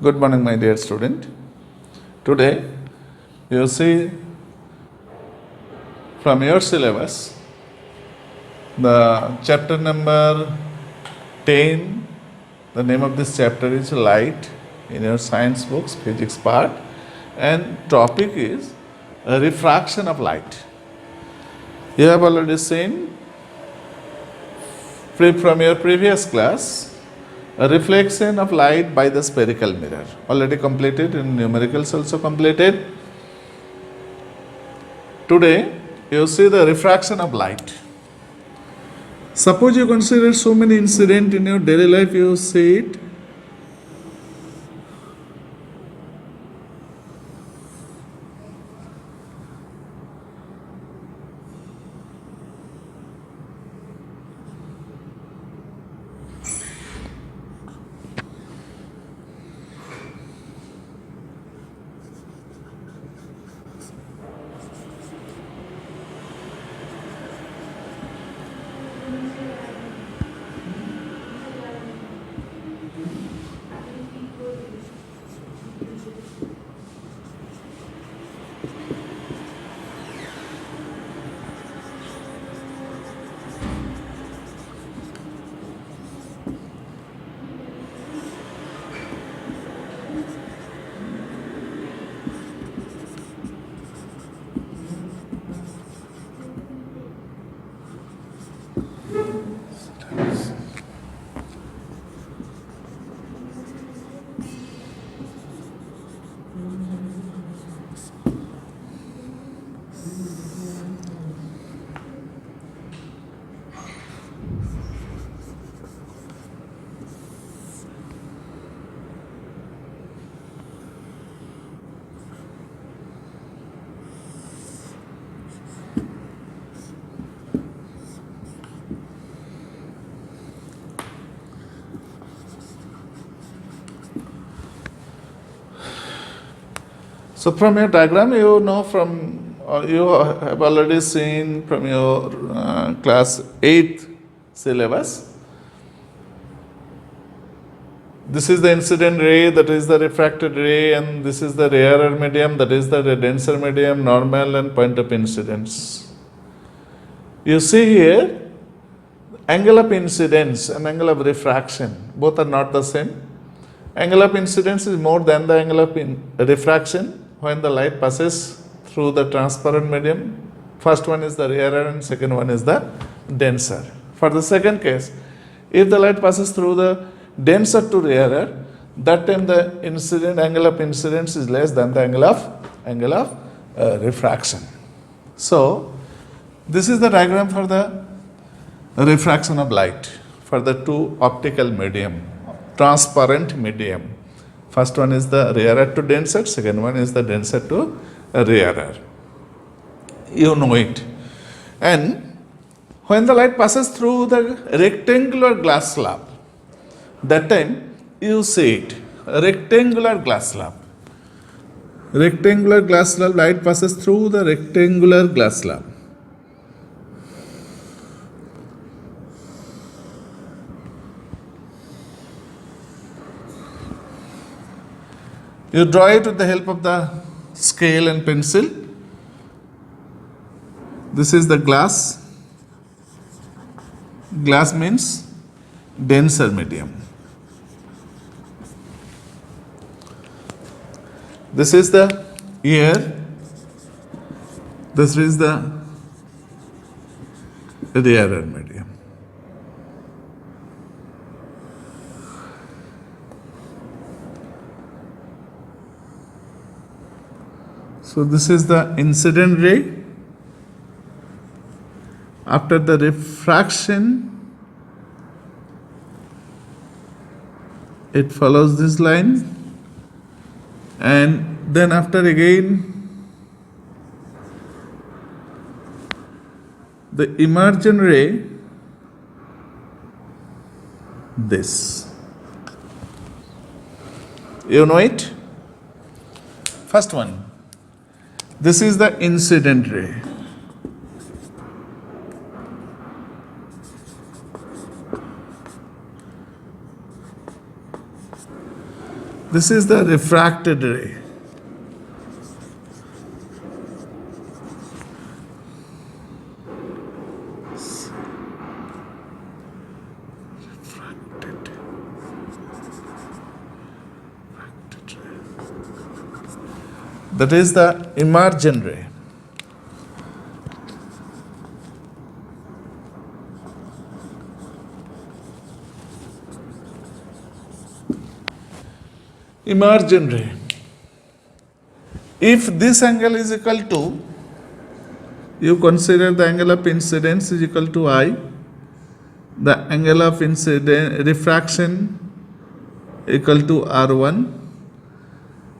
Good morning, my dear student. Today, you see from your syllabus the chapter number 10. The name of this chapter is Light in your science books, physics part, and topic is refraction of light. You have already seen from your previous class a reflection of light by the spherical mirror, already completed, and numericals also completed. Today you see the refraction of light. Suppose you consider so many incidents in your daily life, you see it. So from your diagram, you know you have already seen from your class 8 syllabus. This is the incident ray, that is the refracted ray, and this is the rarer medium, that is the denser medium, normal and point of incidence. You see here, angle of incidence and angle of refraction, both are not the same. Angle of incidence is more than the angle of refraction when the light passes through the transparent medium. First one is the rarer and second one is the denser. For the second case, if the light passes through the denser to rarer, that time the angle of incidence is less than the angle of refraction. So this is the diagram for the refraction of light for the two optical medium, transparent medium. First one is the rarer to denser, second one is the denser to rarer. You know it. And when the light passes through the rectangular glass slab, that time you see it, rectangular glass slab. Rectangular glass slab, light passes through the rectangular glass slab. You draw it with the help of the scale and pencil. This is the glass. Glass means denser medium. This is the air. This is the rarer medium. So this is the incident ray. After the refraction, it follows this line, and then after again the emergent ray, this. You know it? First one. This is the incident ray. This is the refracted ray. That is the emergent ray. Emergent ray. If this angle is equal to, you consider the angle of incidence is equal to I, the angle of refraction equal to R1,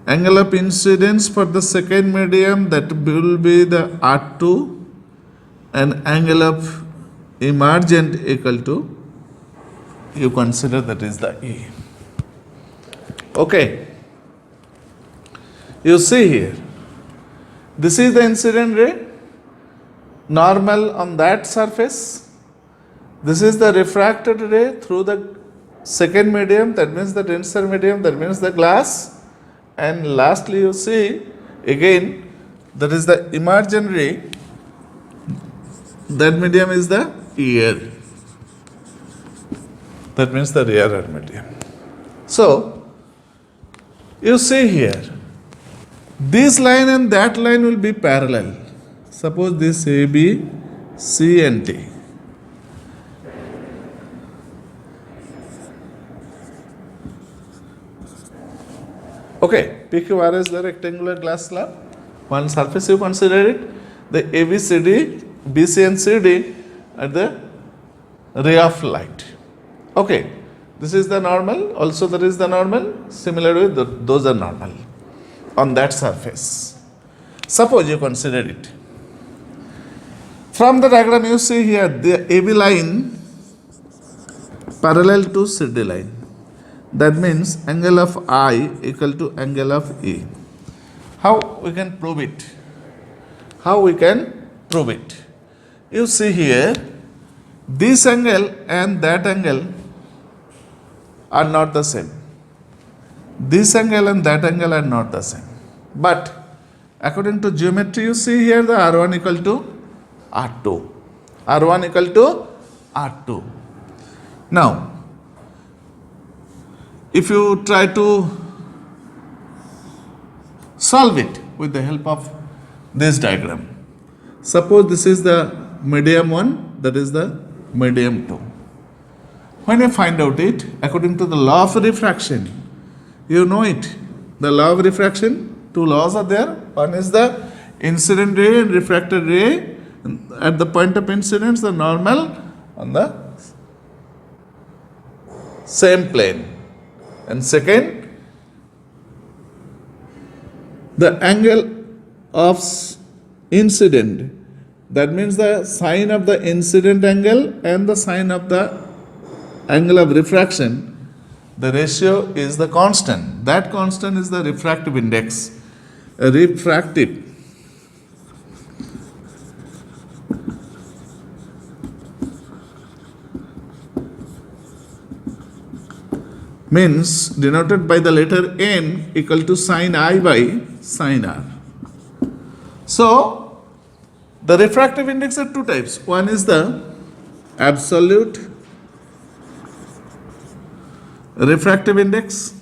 angle of incidence for the second medium that will be the R2, and angle of emergent equal to, you consider that is the E. Okay. You see here, this is the incident ray, normal on that surface. This is the refracted ray through the second medium, that means the denser medium, that means the glass. And lastly, you see again, that is the emergent ray, that medium is the air. That means the rarer medium. So, you see here, this line and that line will be parallel. Suppose this AB, C and D. Okay, PQR is the rectangular glass slab. One surface you consider it, the ABCD, BC and CD are the ray of light. Okay, this is the normal, also there is the normal, similarly those are normal on that surface. Suppose you consider it. From the diagram you see here, the AB line parallel to CD line. That means angle of I equal to angle of E. How we can prove it? How we can prove it? You see here, this angle and that angle are not the same. This angle and that angle are not the same. But according to geometry, you see here the R1 equal to R2. R1 equal to R2. Now, if you try to solve it with the help of this diagram, suppose this is the medium 1, that is the medium 2. When you find out it, according to the law of refraction, you know it. The law of refraction, two laws are there. One is the incident ray and refracted ray. At the point of incidence, the normal on the same plane. And second, the angle of incident. That means the sine of the incident angle and the sine of the angle of refraction, the ratio is the constant. That constant is the refractive index. Refractive means denoted by the letter n equal to sine I by sine r. So, the refractive index are two types. One is the absolute refractive index,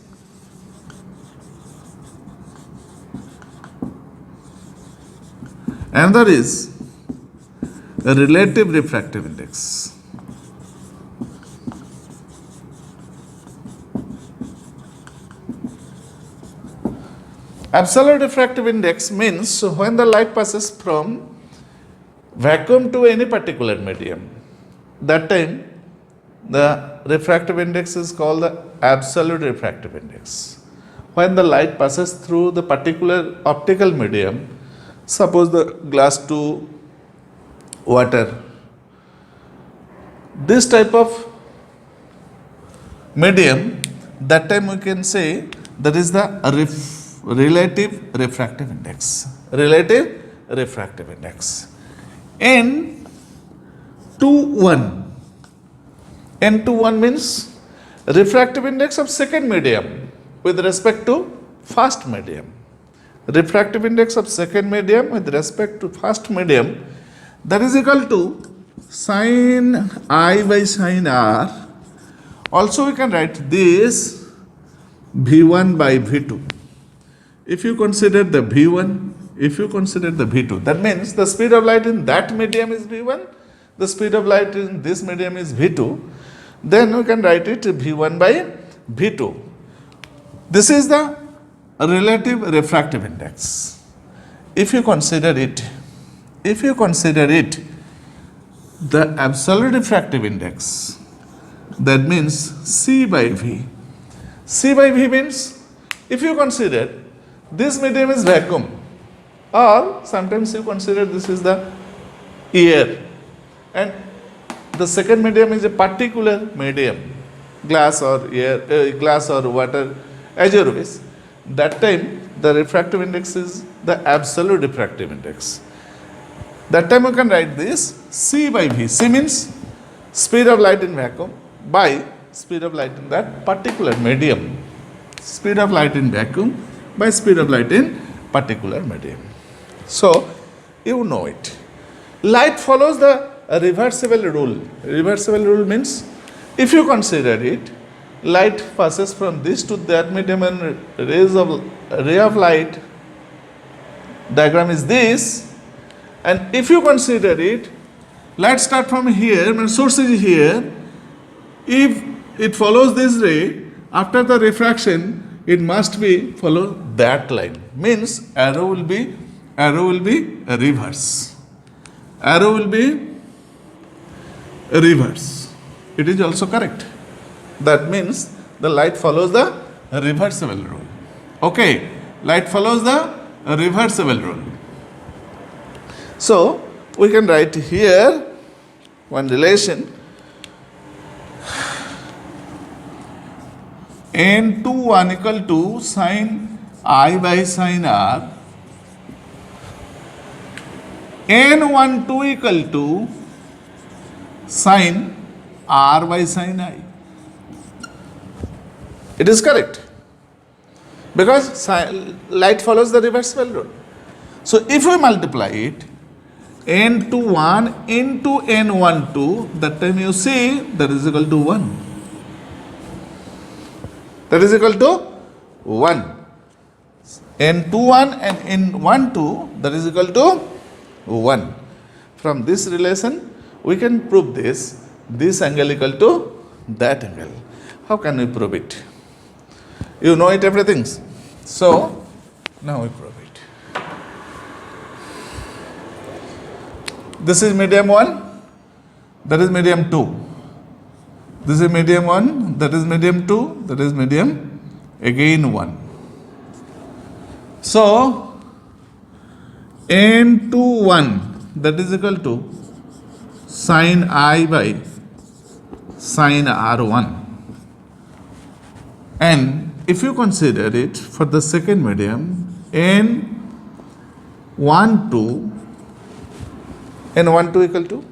another is a relative refractive index. Absolute refractive index means when the light passes from vacuum to any particular medium, that time the refractive index is called the absolute refractive index. When the light passes through the particular optical medium, suppose the glass to water, this type of medium, that time we can say that is the relative refractive index. Relative refractive index. N21 means refractive index of second medium. with respect to first medium. Refractive index of second medium with respect to first medium, that is equal to sin I by sin R. Also we can write this V1 by V2. If you consider the V1, if you consider the V2, that means the speed of light in that medium is V1, the speed of light in this medium is V2, then we can write it V1 by V2. This is the relative refractive index. If you consider it, the absolute refractive index, that means C by V. C by V means, if you consider this medium is vacuum, or sometimes you consider this is the air, and the second medium is a particular medium, glass or air, glass or water, as you wish. That time the refractive index is the absolute refractive index. That time you can write this C by V. C means speed of light in vacuum by speed of light in that particular medium. Speed of light in vacuum by speed of light in particular medium. So you know it. Light follows the reversible rule. Reversible rule means, if you consider it, light passes from this to that medium and ray of light diagram is this, and if you consider it, light start from here, and source is here. If it follows this ray, after the refraction it must be follow that line, means arrow will be reverse. Arrow will be reverse. It is also correct. That means the light follows the reversible rule. Okay, light follows the reversible rule. So we can write here one relation, N21 equal to sin I by sin R, N12 equal to sin R by sin I. It is correct, because light follows the reversible rule. So if we multiply it, N21 into N12, that time you see that is equal to 1. That is equal to 1. N21 and N12, that is equal to 1. From this relation, we can prove this angle equal to that angle. How can we prove it? You know it, everything. So now we prove it. This is medium 1, that is medium 2. This is medium 1, that is medium 2, that is medium again 1. So N21, that is equal to sin I by sin R1. And if you consider it for the second medium, N12 equal to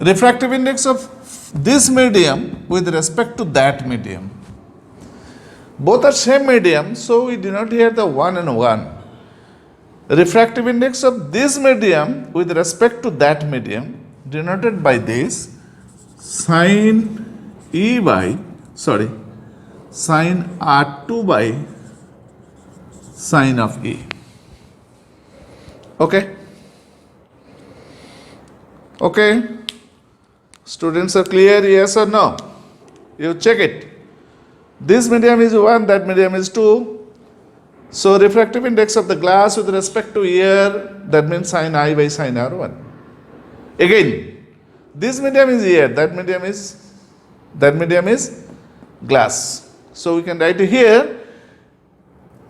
refractive index of this medium with respect to that medium. Both are same medium, so we denote here the 1 and 1. Refractive index of this medium with respect to that medium denoted by this sin sin R2 by sin of E. Okay? Okay? Students are clear, yes or no? You check it. This medium is 1, that medium is 2. So refractive index of the glass with respect to air, that means sin I by sin R1. Again, this medium is air, that medium is glass. So we can write here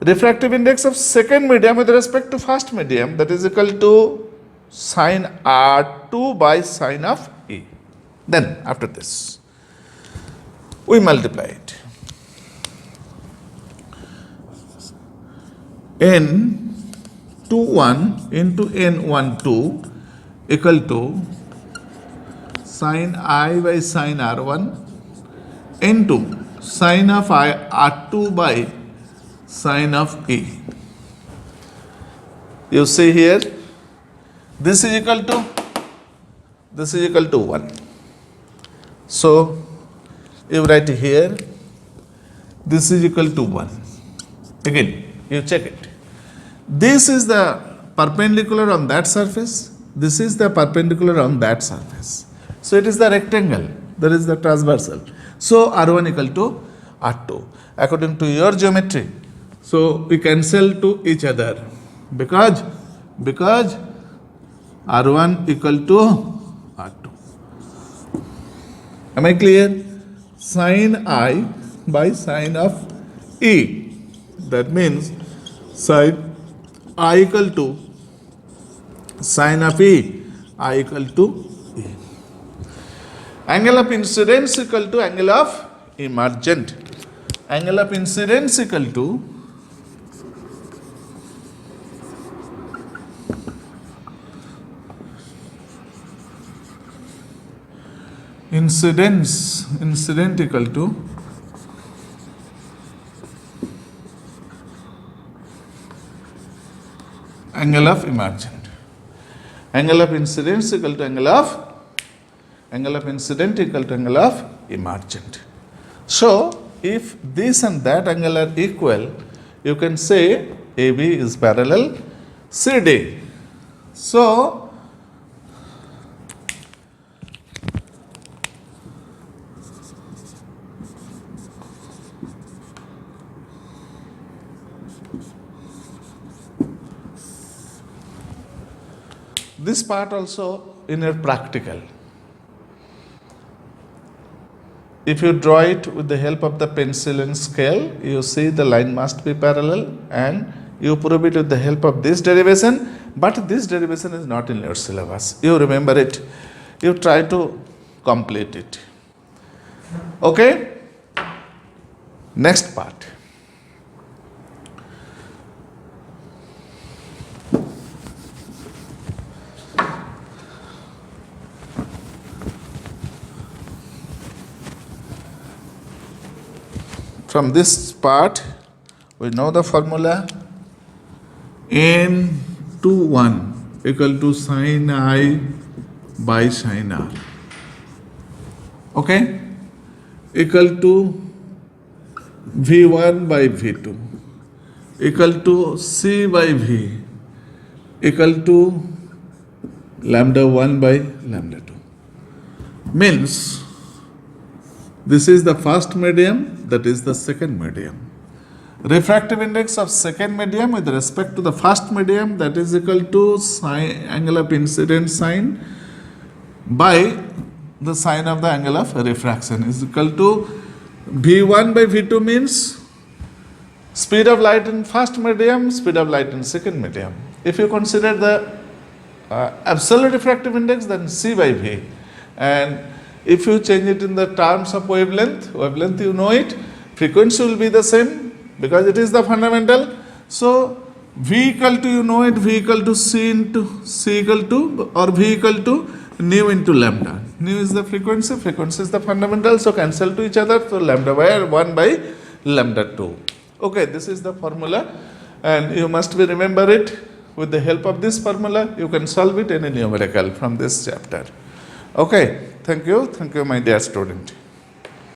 refractive index of second medium with respect to first medium, that is equal to sin R2 by sin of E. Then after this, we multiply it. N21 into N12 equal to sin I by sin R1 into sine of R2 by sine of E. You see here, this is equal to 1. So you write here, this is equal to 1. Again, you check it. This is the perpendicular on that surface. This is the perpendicular on that surface. So it is the rectangle. There is the transversal. So R1 equal to R2. According to your geometry. So we cancel to each other. Because R1 equal to R2. Am I clear? Sine I by sine of E. That means sine I equal to sine of E. I equal to E. Angle of incidence equal to angle of emergent. Angle of incidence equal to incident equal to angle of emergent. Angle of incidence equal to angle of incident equal to angle of emergent. So if this and that angle are equal, you can say AB is parallel CD. So this part also in your practical. If you draw it with the help of the pencil and scale, you see the line must be parallel, and you prove it with the help of this derivation, but this derivation is not in your syllabus. You remember it. You try to complete it. Okay? Next part. From this part, we know the formula. N21 equal to sine I by sine R. Okay? Equal to V1 by V2. Equal to C by V. Equal to lambda 1 by lambda 2. Means, this is the first medium, that is the second medium. Refractive index of second medium with respect to the first medium, that is equal to sine, angle of incident sine by the sine of the angle of refraction is equal to V1 by V2 means speed of light in first medium, speed of light in second medium. If you consider the absolute refractive index, then C by V. And if you change it in the terms of wavelength you know it, frequency will be the same because it is the fundamental. So V equal to, you know it, V equal to C into C equal to, or V equal to nu into lambda. Nu is the frequency is the fundamental, so cancel to each other. So lambda by 1 by lambda 2. Okay, this is the formula, and you must be remember it. With the help of this formula, you can solve it any numerical from this chapter. Okay, thank you my dear student.